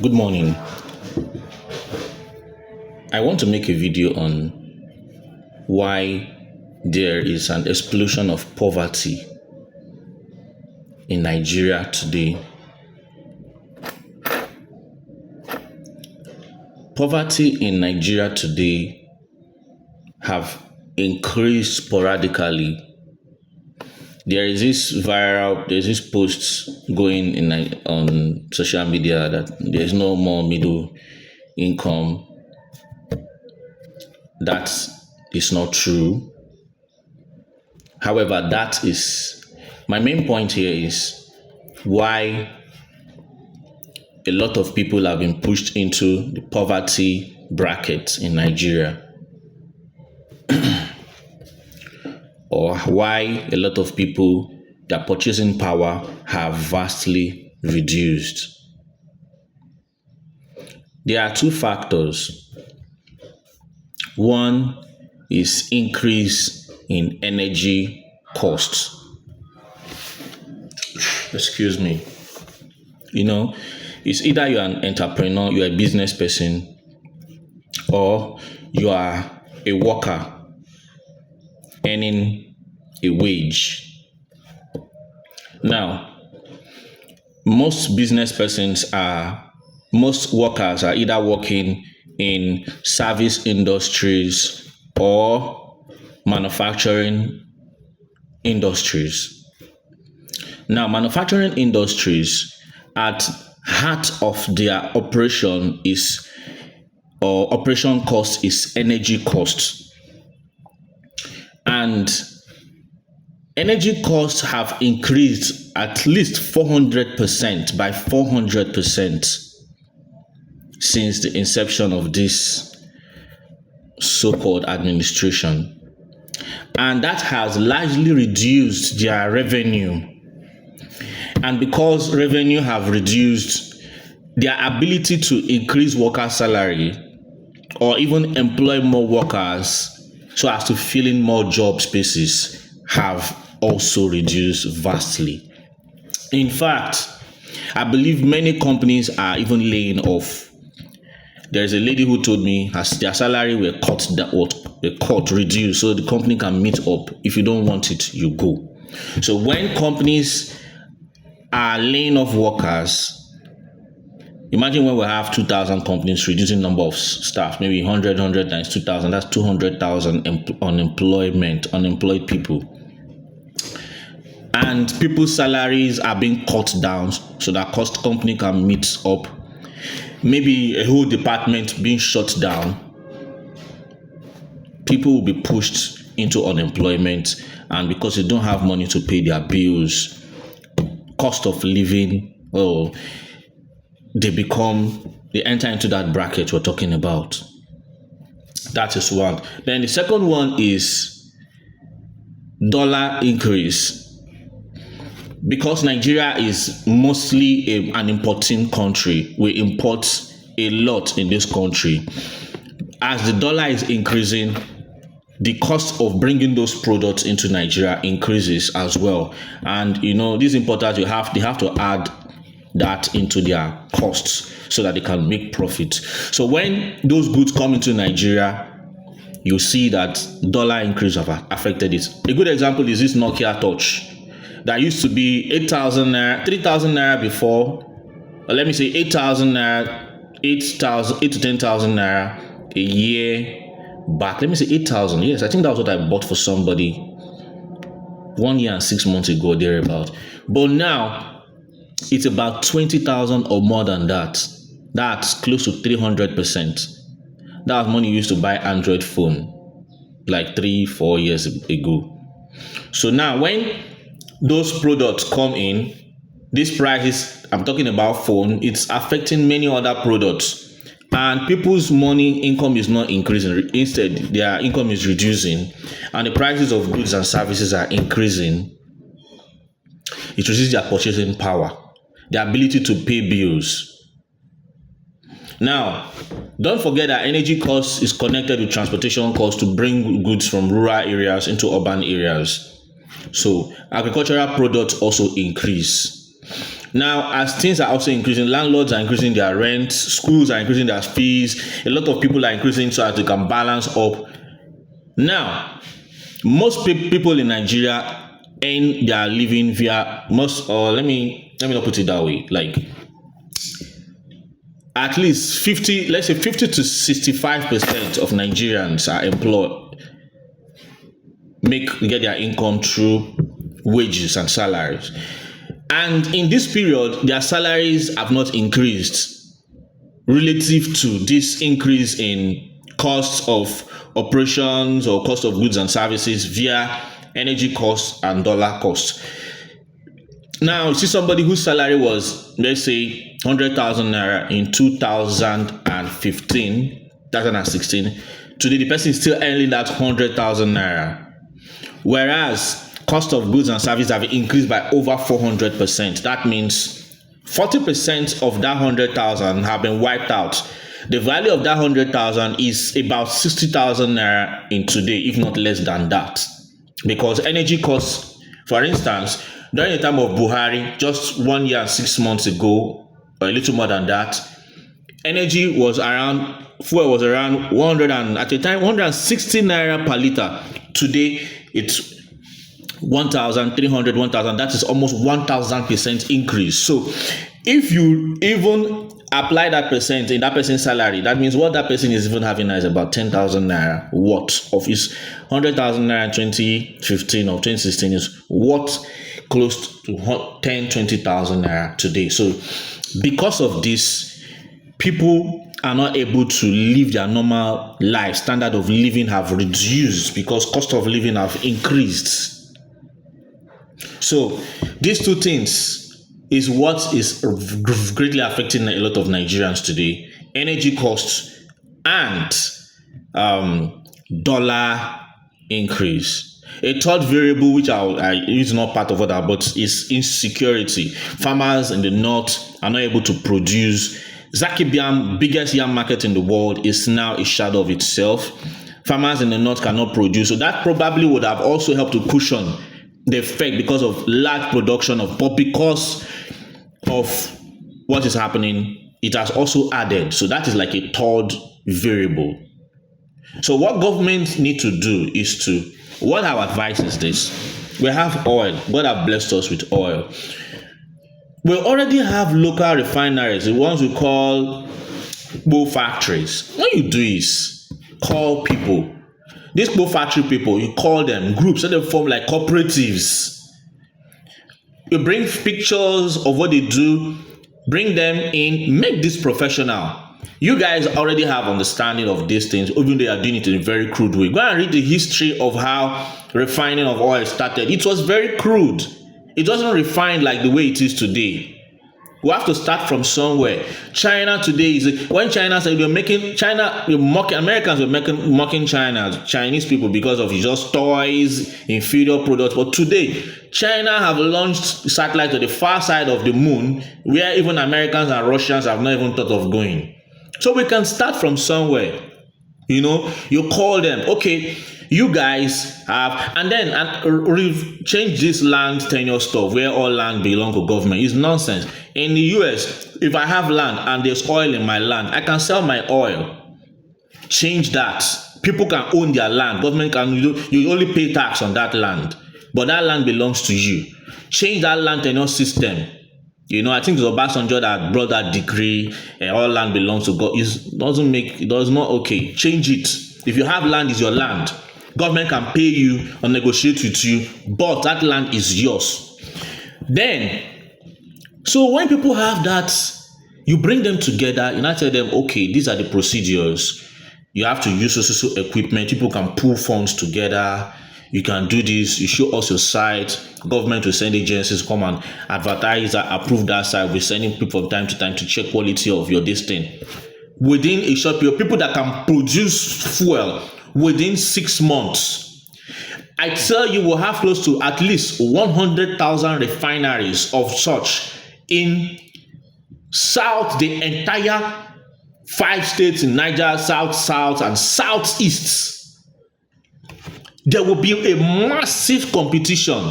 Good morning. I want to make a video on why there is an explosion of poverty in Nigeria today. Poverty in Nigeria today have increased sporadically. There's this post going on social media that there's no more middle income. That is not true. However, that is my main point here is why a lot of people have been pushed into the poverty bracket in Nigeria, or why a lot of people, their purchasing power have vastly reduced. There are two factors. One is increase in energy costs. Excuse me. It's either you're an entrepreneur, you're a business person, or you are a worker earning a wage. Now, most workers are either working in service industries or manufacturing industries. Now, manufacturing industries, at heart of their operation operation cost is energy costs. And energy costs have increased at least 400%, by 400%, since the inception of this so-called administration. And that has largely reduced their revenue. And because revenue have reduced, their ability to increase worker salary or even employ more workers so as to fill in more job spaces have also reduced vastly. In fact, I believe many companies are even laying off. There's a lady who told me their salary were reduced so the company can meet up. If you don't want it, you go. So when companies are laying off workers, imagine when we have 2,000 companies reducing number of staff, maybe 100 times 2,000, that's 200,000 unemployed people. And people's salaries are being cut down so that cost company can meet up. Maybe a whole department being shut down. People will be pushed into unemployment, and because they don't have money to pay their bills, cost of living, they enter into that bracket we're talking about. That is one. Then the second one is dollar increase. Because Nigeria is mostly an importing country, we import a lot in this country. As the dollar is increasing, the cost of bringing those products into Nigeria increases as well. And these importers, they have to add that into their costs so that they can make profit. So when those goods come into Nigeria, you see that dollar increase have affected it. A good example is this Nokia Touch that used to be 8,000 naira, 3,000 naira before, or let me say 8,000 naira, 8,000 to 10,000 naira a year back. Let me say 8,000. Yes, I think that was what I bought for somebody 1 year and 6 months ago, thereabout. But now it's about 20,000 or more than that. That's close to 300%. That was money used to buy Android phone like 3-4 years ago. So now when those products come in, these prices, I'm talking about phone, it's affecting many other products, and people's income is not increasing. Instead, their income is reducing, and the prices of goods and services are increasing. It reduces their purchasing power, their ability to pay bills. Now, don't forget that energy cost is connected with transportation costs to bring goods from rural areas into urban areas. So agricultural products also increase. Now, as things are also increasing, landlords are increasing their rent, schools are increasing their fees, a lot of people are increasing so that they can balance up. Now, most people in Nigeria earn their living via most, or let me not put it that way, like at least 50, let's say 50 to 65% of Nigerians are employed, get their income through wages and salaries. And in this period, their salaries have not increased relative to this increase in costs of operations or cost of goods and services via energy costs and dollar costs. Now, you see somebody whose salary was, let's say, 100,000 naira in 2016. Today, the person is still earning that 100,000 naira. Whereas cost of goods and services have increased by over 400%. That means 40% of that 100,000 have been wiped out. The value of that 100,000 is about 60,000 naira in today, if not less than that. Because energy costs, for instance, during the time of Buhari, just 1 year and 6 months ago, or a little more than that, fuel was around 160 naira per liter. Today, it's 1,300, 1,000. That is almost 1,000% increase. So, if you even apply that percent in that person's salary, that means what that person is even having now is about 10,000 naira worth of his 100,000 naira in 2015 or 2016 is worth close to 10, 20,000 naira today. So, because of this, people are not able to live their normal life. Standard of living have reduced because cost of living have increased. So these two things is what is greatly affecting a lot of Nigerians today: energy costs and dollar increase. A third variable, which is not part of that, but is insecurity. Farmers in the north are not able to produce. Zaki Biam, biggest yam market in the world, is now a shadow of itself. Farmers in the north cannot produce, so that probably would have also helped to cushion the effect because of large production but because of what is happening, it has also added. So that is like a third variable. So what governments need to do is what our advice is this: we have oil. God has blessed us with oil. We already have local refineries, the ones we call bull factories. What you do is call people. These bull factory people, you call them groups, so they form like cooperatives. You bring pictures of what they do, bring them in, make this professional. You guys already have understanding of these things, even though they are doing it in a very crude way. Go and read the history of how refining of oil started. It was very crude. It wasn't refined like the way it is today. We have to start from somewhere. China today when China said Americans were mocking Chinese people because of just toys, inferior products. But today, China have launched satellites to the far side of the moon, where even Americans and Russians have not even thought of going. So we can start from somewhere. You call them, okay, you guys have, and change this land tenure stuff where all land belong to government. It's nonsense. In the US, if I have land and there's oil in my land, I can sell my oil. Change that. People can own their land. Government can, you only pay tax on that land, but that land belongs to you. Change that land tenure system. I think it's Obasanjo that brought that decree, all land belongs to God. It does not okay. Change it. If you have land, it's your land. Government can pay you or negotiate with you, but that land is yours. So when people have that, you bring them together, you now tell them, okay, these are the procedures. You have to use social equipment. People can pool funds together. You can do this. You show us your site. Government will send agencies come and advertise that, approve that site. We're sending people from time to time to check quality of your thing. Within a short period, people that can produce fuel within 6 months. I tell you, we'll have close to at least 100,000 refineries of such in the entire 5 states in Niger, South, and Southeast. There will be a massive competition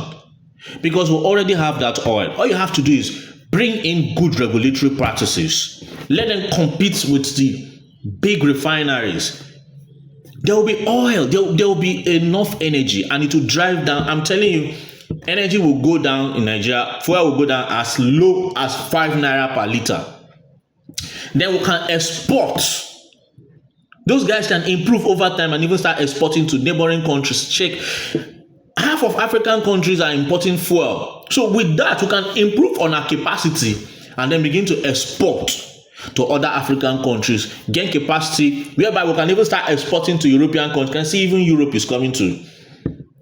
because we already have that oil. All you have to do is bring in good regulatory practices. Let them compete with the big refineries. There will be oil, there will be enough energy, and it will drive down. I'm telling you, energy will go down in Nigeria. Fuel will go down as low as 5 naira per liter. Then we can export. Those guys can improve over time and even start exporting to neighboring countries. Check, half of African countries are importing fuel. So with that, we can improve on our capacity and then begin to export to other African countries, gain capacity, whereby we can even start exporting to European countries. You can see even Europe is coming to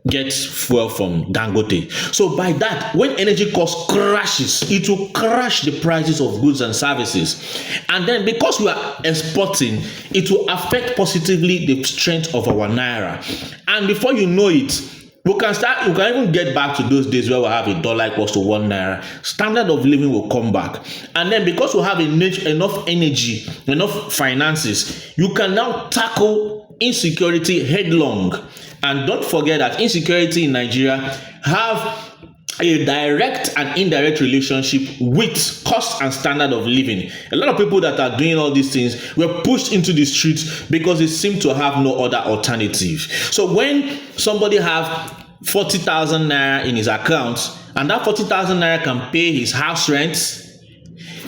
get fuel from Dangote. So by that, when energy cost crashes, it will crash the prices of goods and services. And then because we are exporting, it will affect positively the strength of our naira. And before you know it, we can even get back to those days where we have $1 equals to 1 naira. Standard of living will come back. And then because we have enough energy, enough finances, you can now tackle insecurity headlong. And don't forget that insecurity in Nigeria have a direct and indirect relationship with cost and standard of living. A lot of people that are doing all these things were pushed into the streets because they seem to have no other alternative. So when somebody have 40,000 naira in his account, and that 40,000 naira can pay his house rent,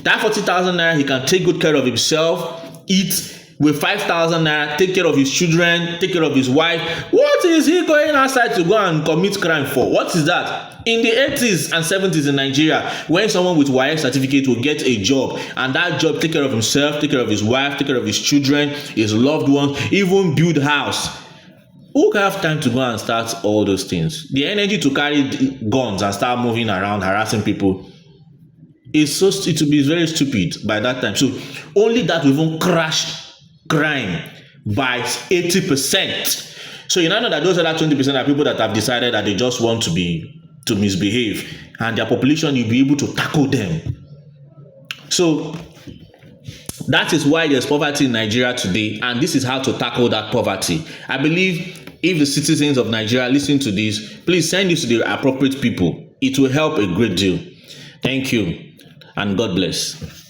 that 40,000 naira he can take good care of himself, eat. With 5,000 naira, take care of his children, take care of his wife. What is he going outside to go and commit crime for? What is that? In the 80s and 70s in Nigeria, when someone with YS certificate will get a job, and that job take care of himself, take care of his wife, take care of his children, his loved ones, even build house. Who can have time to go and start all those things? The energy to carry guns and start moving around, harassing people, it will be very stupid by that time. So only that will even crash crime by 80%. So you now know that those other 20% are people that have decided that they just want to misbehave, and their population, you'll be able to tackle them. So that is why there's poverty in Nigeria today, and this is how to tackle that poverty. I believe if the citizens of Nigeria listen to this, please send this to the appropriate people. It will help a great deal. Thank you, and God bless.